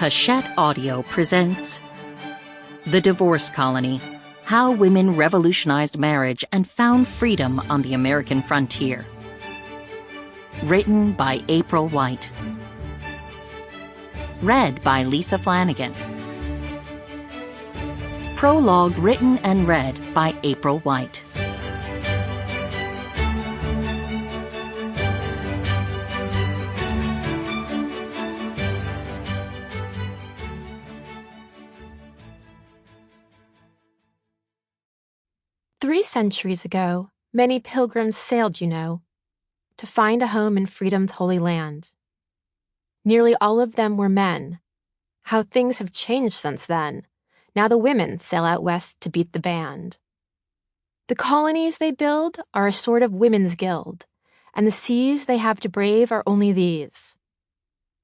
Hachette Audio presents The Divorce Colony: How Women Revolutionized Marriage and Found Freedom on the American Frontier. Written by April White. Read by Lisa Flanagan. Prologue written and read by April White. "3 centuries ago, many pilgrims sailed, to find a home in freedom's holy land. Nearly all of them were men. How things have changed since then. Now the women sail out west to beat the band. The colonies they build are a sort of women's guild, and the seas they have to brave are only these.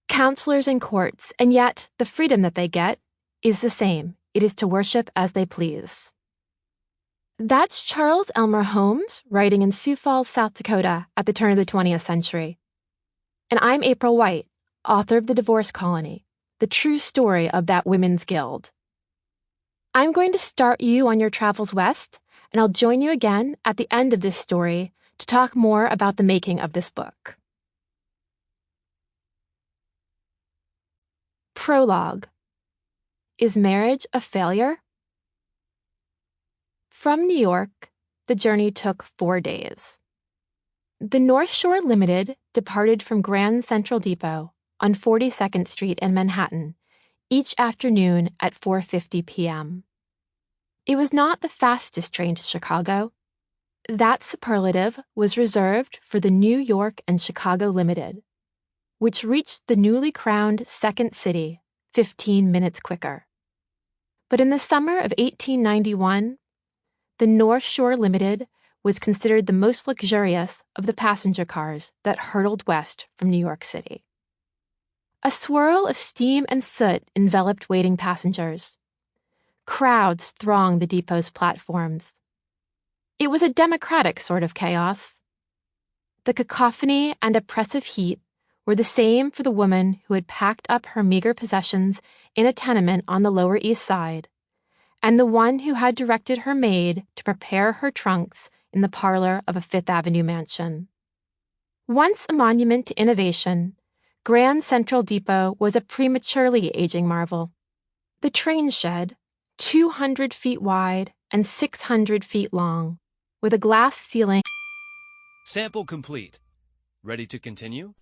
Counselors and courts, and yet the freedom that they get is the same. It is to worship as they please." That's Charles Elmer Holmes writing in Sioux Falls, South Dakota at the turn of the 20th century. And I'm April White, author of The Divorce Colony, the true story of that women's guild. I'm going to start you on your travels west, and I'll join you again at the end of this story to talk more about the making of this book. Prologue. Is marriage a failure? From New York, the journey took 4 days. The North Shore Limited departed from Grand Central Depot on 42nd Street in Manhattan each afternoon at 4:50 p.m. It was not the fastest train to Chicago. That superlative was reserved for the New York and Chicago Limited, which reached the newly crowned second city 15 minutes quicker. But in the summer of 1891, the North Shore Limited was considered the most luxurious of the passenger cars that hurtled west from New York City. A swirl of steam and soot enveloped waiting passengers. Crowds thronged the depot's platforms. It was a democratic sort of chaos. The cacophony and oppressive heat were the same for the woman who had packed up her meager possessions in a tenement on the Lower East Side, and the one who had directed her maid to prepare her trunks in the parlor of a Fifth Avenue mansion. Once a monument to innovation, Grand Central Depot was a prematurely aging marvel. The train shed, 200 feet wide and 600 feet long, with a glass ceiling. Sample complete. Ready to continue?